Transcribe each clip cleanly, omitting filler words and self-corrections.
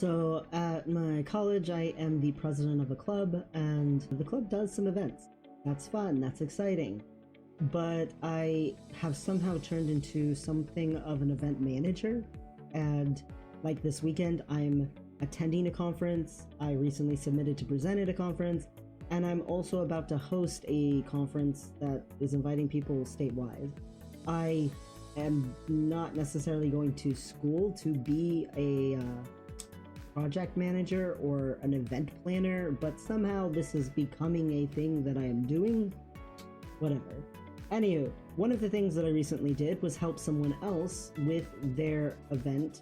So at my college, I am the president of a club, and the club does some events. That's fun, that's exciting. But I have somehow turned into something of an event manager. And like this weekend, I'm attending a conference. I recently submitted to present at a conference, and I'm also about to host a conference that is inviting people statewide. I am not necessarily going to school to be a project manager or an event planner, but somehow this is becoming a thing that I am doing. Whatever. Anywho, one of the things that I recently did was help someone else with their event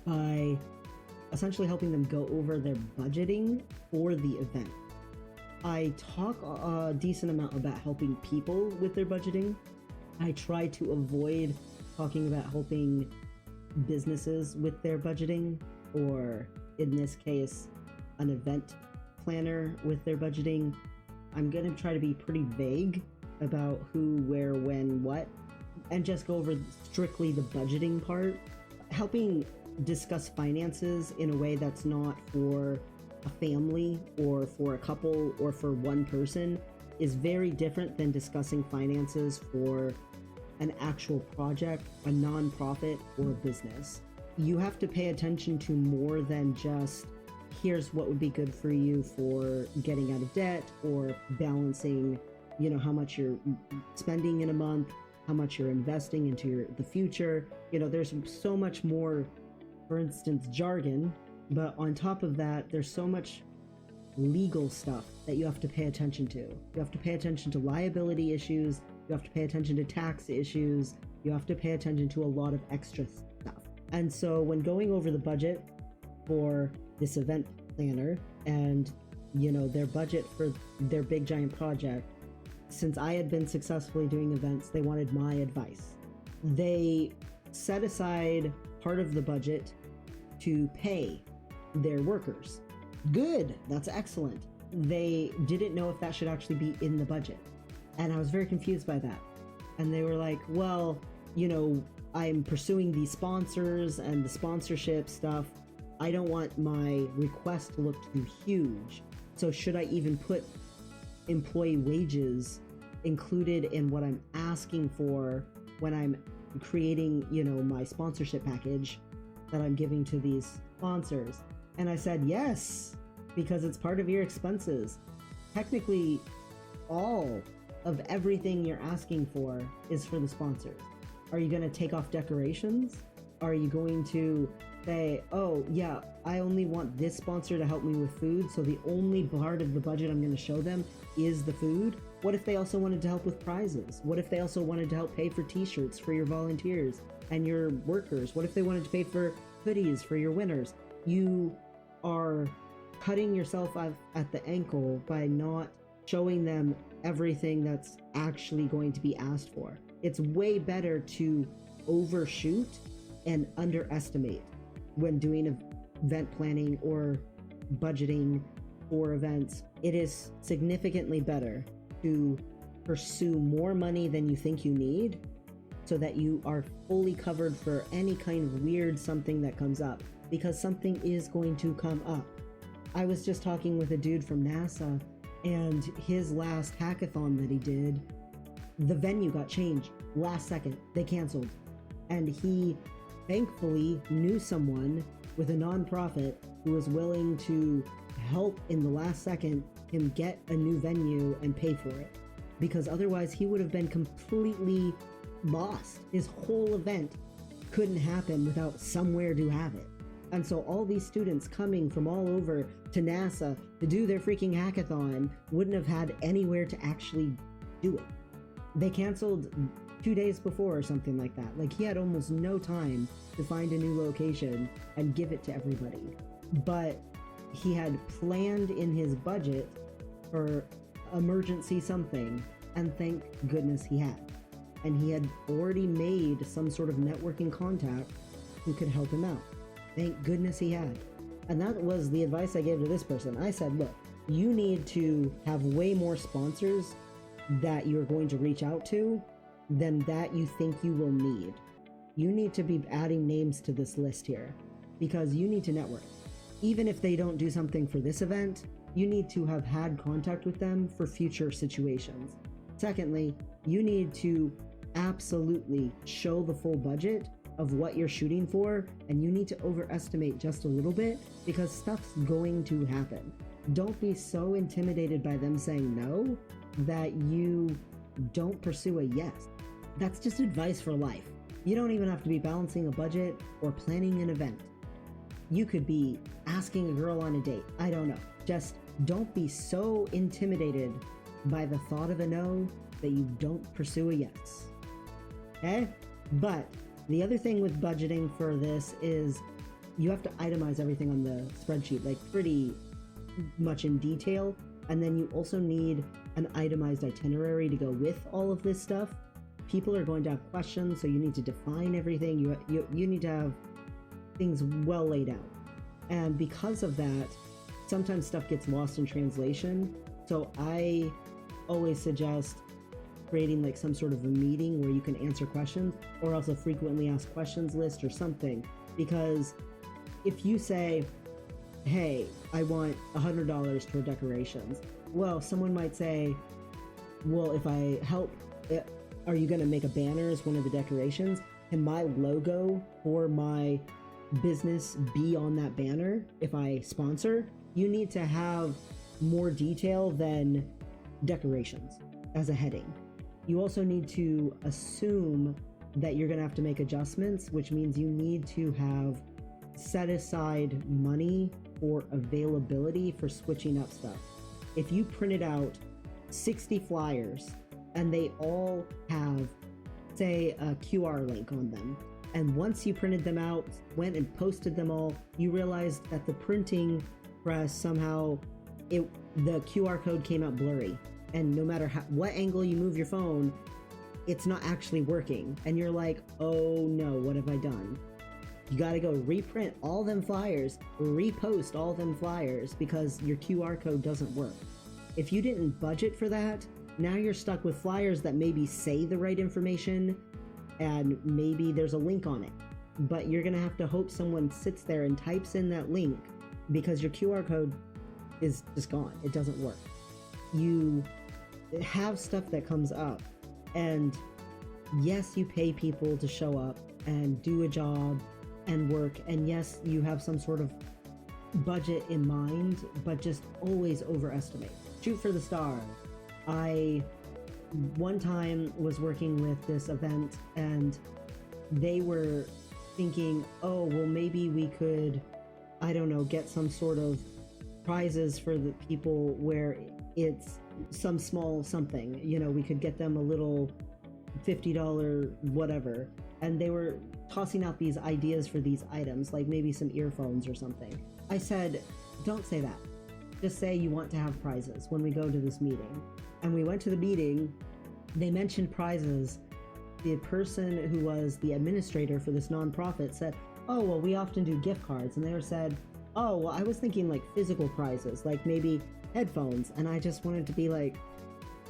by essentially helping them go over their budgeting for the event. I talk a decent amount about helping people with their budgeting. I try to avoid talking about helping businesses with their budgeting, or in this case, an event planner with their budgeting. I'm going to try to be pretty vague about who, where, when, what, and just go over strictly the budgeting part. Helping discuss finances in a way that's not for a family or for a couple or for one person is very different than discussing finances for an actual project, a nonprofit, or a business. You have to pay attention to more than just here's what would be good for you for getting out of debt or balancing, how much you're spending in a month, how much you're investing into the future. There's so much more, for instance, jargon, but on top of that, there's so much legal stuff that you have to pay attention to. You have to pay attention to liability issues, you have to pay attention to tax issues, you have to pay attention to a lot of extra stuff. And so when going over the budget for this event planner and, their budget for their big giant project, since I had been successfully doing events, they wanted my advice. They set aside part of the budget to pay their workers. Good, that's excellent. They didn't know if that should actually be in the budget. And I was very confused by that. And they were like, well, I'm pursuing these sponsors and the sponsorship stuff. I don't want my request to look too huge. So should I even put employee wages included in what I'm asking for when I'm creating, my sponsorship package that I'm giving to these sponsors? And I said, yes, because it's part of your expenses. Technically, all of everything you're asking for is for the sponsors. Are you going to take off decorations? Are you going to say, oh yeah, I only want this sponsor to help me with food, so the only part of the budget I'm going to show them is the food? What if they also wanted to help with prizes? What if they also wanted to help pay for t-shirts for your volunteers and your workers? What if they wanted to pay for hoodies for your winners? You are cutting yourself off at the ankle by not showing them everything that's actually going to be asked for. It's way better to overshoot and underestimate when doing event planning or budgeting for events. It is significantly better to pursue more money than you think you need so that you are fully covered for any kind of weird something that comes up, because something is going to come up. I was just talking with a dude from NASA, and his last hackathon that he did, the venue got changed last second. They canceled. And he thankfully knew someone with a nonprofit who was willing to help in the last second him get a new venue and pay for it. Because otherwise he would have been completely lost. His whole event couldn't happen without somewhere to have it. And so all these students coming from all over to NASA to do their freaking hackathon wouldn't have had anywhere to actually do it. They canceled 2 days before or something like that. Like, he had almost no time to find a new location and give it to everybody. But he had planned in his budget for emergency something, and thank goodness he had. And he had already made some sort of networking contact who could help him out. Thank goodness he had. And that was the advice I gave to this person. I said, look, you need to have way more sponsors that you're going to reach out to than that you think you will need. You need to be adding names to this list here because you need to network. even if they don't do something for this event, you need to have had contact with them for future situations. Secondly, you need to absolutely show the full budget of what you're shooting for, and you need to overestimate just a little bit because stuff's going to happen. Don't be so intimidated by them saying no that you don't pursue a yes. That's just advice for life. You don't even have to be balancing a budget or planning an event. You could be asking a girl on a date. I don't know. Just don't be so intimidated by the thought of a no that you don't pursue a yes. Okay? But the other thing with budgeting for this is you have to itemize everything on the spreadsheet, like pretty much in detail. And then you also need an itemized itinerary to go with all of this stuff. People are going to have questions, so you need to define everything. You need to have things well laid out. And because of that, sometimes stuff gets lost in translation. So I always suggest creating like some sort of a meeting where you can answer questions, or else a frequently asked questions list or something. Because if you say, hey, I want $100 for decorations, well, someone might say, well, if I help, are you going to make a banner as one of the decorations? Can my logo for my business be on that banner if I sponsor? You need to have more detail than decorations as a heading. You also need to assume that you're going to have to make adjustments, which means you need to have set aside money for availability for switching up stuff. If you printed out 60 flyers and they all have, say, a QR link on them, and once you printed them out, went and posted them all, you realized that the printing press somehow, the QR code came out blurry. And no matter what angle you move your phone, it's not actually working. And you're like, oh no, what have I done? You gotta go reprint all them flyers, repost all them flyers because your QR code doesn't work. If you didn't budget for that, now you're stuck with flyers that maybe say the right information and maybe there's a link on it. But you're gonna have to hope someone sits there and types in that link because your QR code is just gone. It doesn't work. You have stuff that comes up, and yes, you pay people to show up and do a job and work, and yes, you have some sort of budget in mind, but just always overestimate. Shoot for the stars. I one time was working with this event and they were thinking, oh, well, maybe we could, I don't know, get some sort of prizes for the people where it's some small something, you know, we could get them a little $50 whatever. And they were tossing out these ideas for these items, like maybe some earphones or something. I said, don't say that. Just say you want to have prizes when we go to this meeting. And we went to the meeting, they mentioned prizes. The person who was the administrator for this nonprofit said, oh, well, we often do gift cards. And they were said, oh, well, I was thinking like physical prizes, like maybe headphones. And I just wanted to be like,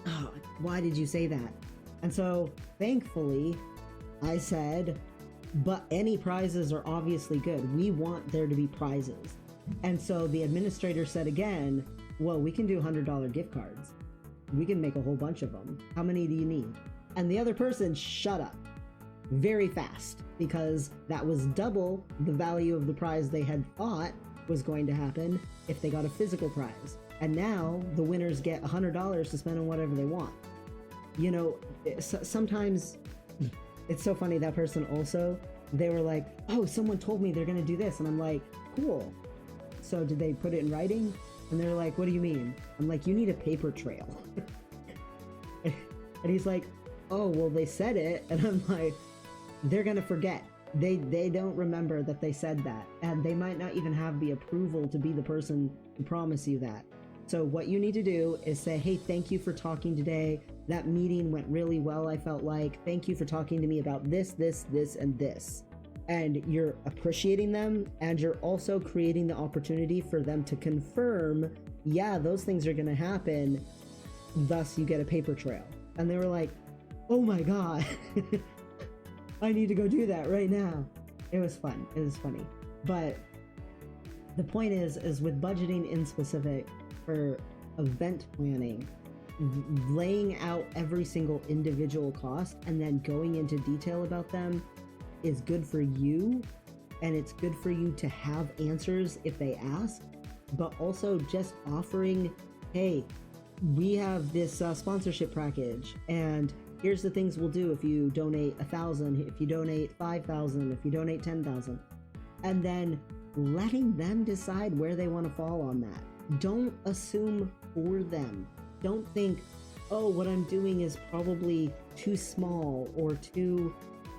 oh, why did you say that? And so thankfully I said, but any prizes are obviously good. We want there to be prizes. And so the administrator said again, well, we can do $100 gift cards. We can make a whole bunch of them. How many do you need? And the other person shut up very fast because that was double the value of the prize they had thought was going to happen if they got a physical prize. And now the winners get $100 to spend on whatever they want. You know, sometimes it's so funny. That person also, they were like, oh, someone told me they're going to do this. And I'm like, cool. So did they put it in writing? And they're like, what do you mean? I'm like, you need a paper trail. And he's like, oh, well, they said it. And I'm like, they're going to forget. They don't remember that they said that. And they might not even have the approval to be the person to promise you that. So what you need to do is say, hey, thank you for talking today. That meeting went really well, I felt like. Thank you for talking to me about this, this, this, and this. And you're appreciating them, and you're also creating the opportunity for them to confirm, yeah, those things are going to happen. Thus, you get a paper trail. And they were like, oh my God, I need to go do that right now. It was fun. It was funny. But The point is with budgeting in specific for event planning, laying out every single individual cost and then going into detail about them is good for you, and it's good for you to have answers if they ask, but also just offering, hey, we have this sponsorship package, and here's the things we'll do if you donate 1,000, if you donate 5,000, if you donate 10,000, and then letting them decide where they want to fall on that. Don't assume for them. Don't think, oh, what I'm doing is probably too small or too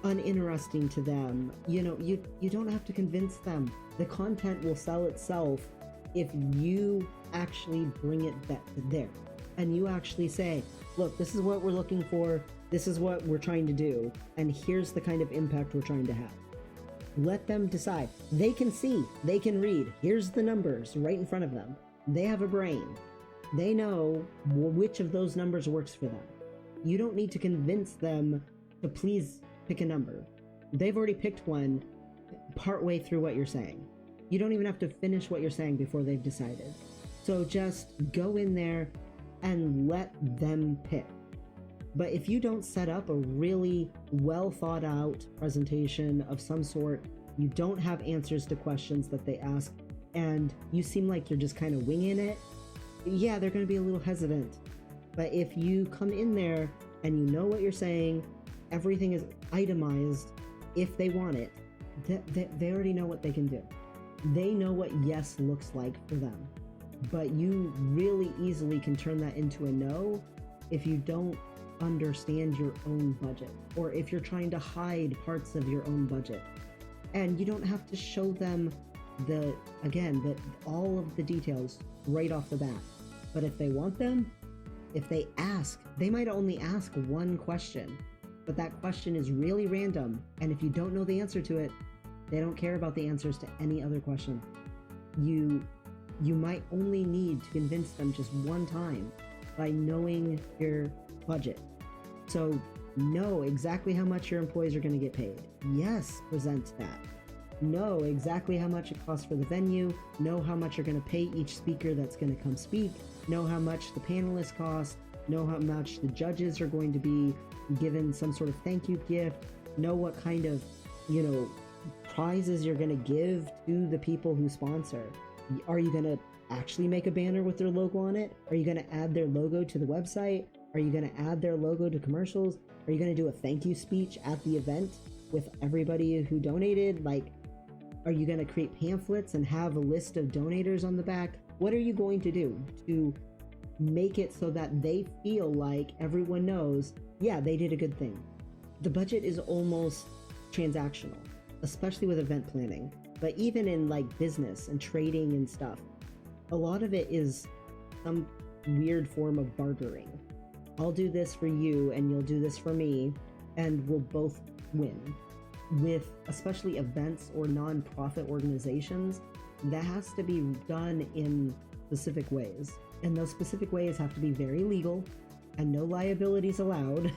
uninteresting to them. You know, you don't have to convince them. The content will sell itself if you actually bring it there. And you actually say, look, this is what we're looking for, this is what we're trying to do, and here's the kind of impact we're trying to have. Let them decide. They can see, they can read. Here's the numbers right in front of them. They have a brain. They know which of those numbers works for them. You don't need to convince them to please pick a number. They've already picked one partway through what you're saying. You don't even have to finish what you're saying before they've decided. So just go in there and let them pick. But if you don't set up a really well thought out presentation of some sort, you don't have answers to questions that they ask, and you seem like you're just kind of winging it, yeah, they're going to be a little hesitant. But if you come in there and you know what you're saying, everything is itemized if they want it, they already know what they can do. They know what yes looks like for them. But you really easily can turn that into a no if you don't understand your own budget, or if you're trying to hide parts of your own budget. And you don't have to show them all of the details right off the bat. But if they want them, if they ask, they might only ask one question, but that question is really random, and if you don't know the answer to it, they don't care about the answers to any other question. You might only need to convince them just one time by knowing your budget. So know exactly how much your employees are going to get paid. Yes, present that. Know exactly how much it costs for the venue. Know how much you're going to pay each speaker that's going to come speak. Know how much the panelists cost. Know how much the judges are going to be given some sort of thank you gift. Know what kind of, prizes you're going to give to the people who sponsor. Are you going to actually make a banner with their logo on it? Are you going to add their logo to the website? Are you going to add their logo to commercials? Are you going to do a thank you speech at the event with everybody who donated? Are you going to create pamphlets and have a list of donators on the back? What are you going to do to make it so that they feel like everyone knows, yeah, they did a good thing? The budget is almost transactional, especially with event planning. But even in business and trading and stuff, a lot of it is some weird form of bartering. I'll do this for you and you'll do this for me, and we'll both win. With especially events or non-profit organizations, that has to be done in specific ways. And those specific ways have to be very legal and no liabilities allowed.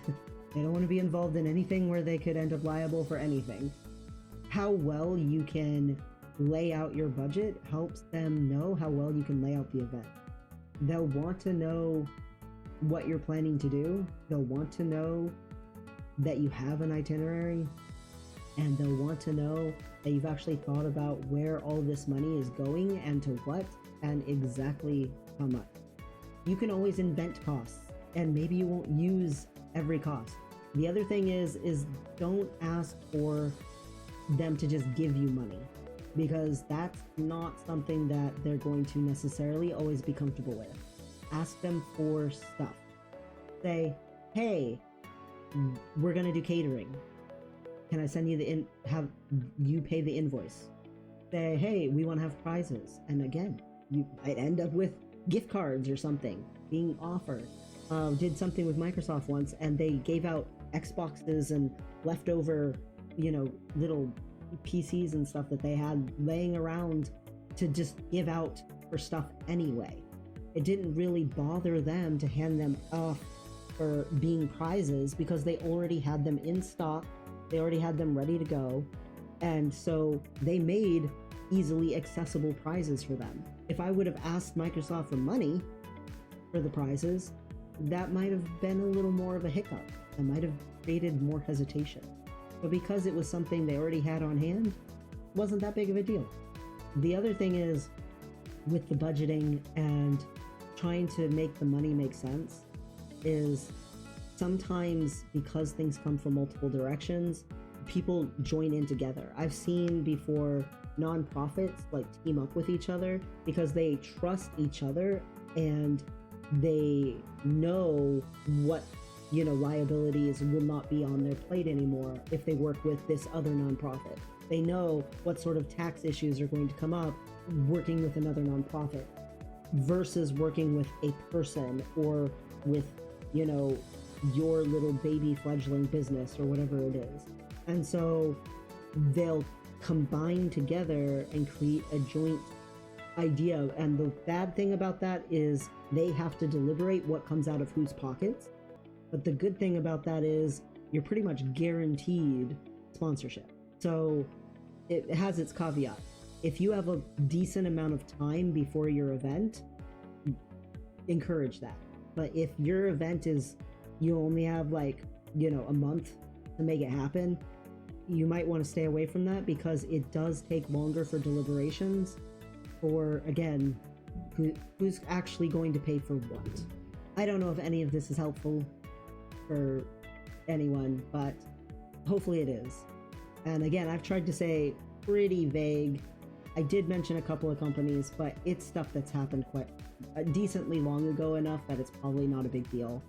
They don't want to be involved in anything where they could end up liable for anything. How well you can lay out your budget helps them know how well you can lay out the event. They'll want to know what you're planning to do. They'll want to know that you have an itinerary, and they'll want to know that you've actually thought about where all this money is going and to what and exactly how much. You can always invent costs, and maybe you won't use every cost. The other thing is don't ask for them to just give you money, because that's not something that they're going to necessarily always be comfortable with. Ask them for stuff. Say, hey, we're gonna do catering. Can I send you have you pay the invoice? Say, hey, we want to have prizes. And again, you might end up with gift cards or something being offered. Did something with Microsoft once, and they gave out Xboxes and leftover, little PCs and stuff that they had laying around to just give out for stuff anyway. It didn't really bother them to hand them off for being prizes because they already had them in stock. They already had them ready to go. And so they made easily accessible prizes for them. If I would have asked Microsoft for money for the prizes, that might have been a little more of a hiccup. That might have created more hesitation. But because it was something they already had on hand, it wasn't that big of a deal. The other thing is, with the budgeting and trying to make the money make sense, is sometimes because things come from multiple directions, people join in together. I've seen before nonprofits like team up with each other because they trust each other and they know what liabilities will not be on their plate anymore if they work with this other nonprofit. They know what sort of tax issues are going to come up working with another nonprofit versus working with a person or with your little baby fledgling business or whatever it is. And so they'll combine together and create a joint idea. And the bad thing about that is they have to deliberate what comes out of whose pockets. But the good thing about that is you're pretty much guaranteed sponsorship. So it has its caveat. If you have a decent amount of time before your event, encourage that. But if your event is, you only have a month to make it happen, you might want to stay away from that because it does take longer for deliberations for, again, who's actually going to pay for what. I don't know if any of this is helpful for anyone, but hopefully it is. And again, I've tried to say pretty vague. I did mention a couple of companies, but it's stuff that's happened quite decently long ago enough that it's probably not a big deal.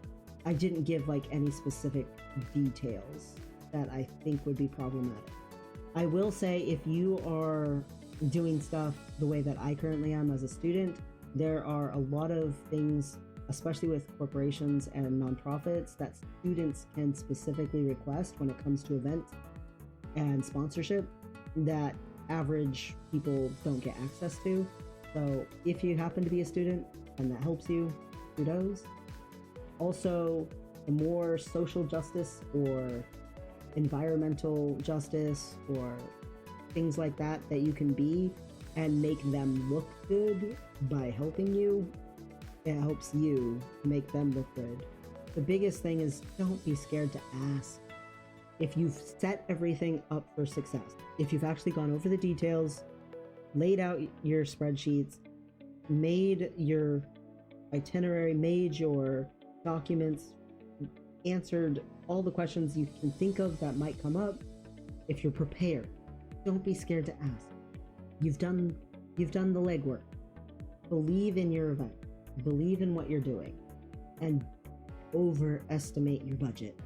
I didn't give any specific details that I think would be problematic. I will say if you are doing stuff the way that I currently am as a student, there are a lot of things, especially with corporations and nonprofits, that students can specifically request when it comes to events and sponsorship that average people don't get access to. So if you happen to be a student and that helps you, kudos. Also, the more social justice or environmental justice or things like that you can be and make them look good by helping you, it helps you make them look good. The biggest thing is don't be scared to ask. If you've set everything up for success, if you've actually gone over the details, laid out your spreadsheets, made your itinerary, made your documents, answered all the questions you can think of that might come up, if you're prepared, don't be scared to ask. You've done the legwork. Believe in your event. Believe in what you're doing. And overestimate your budget.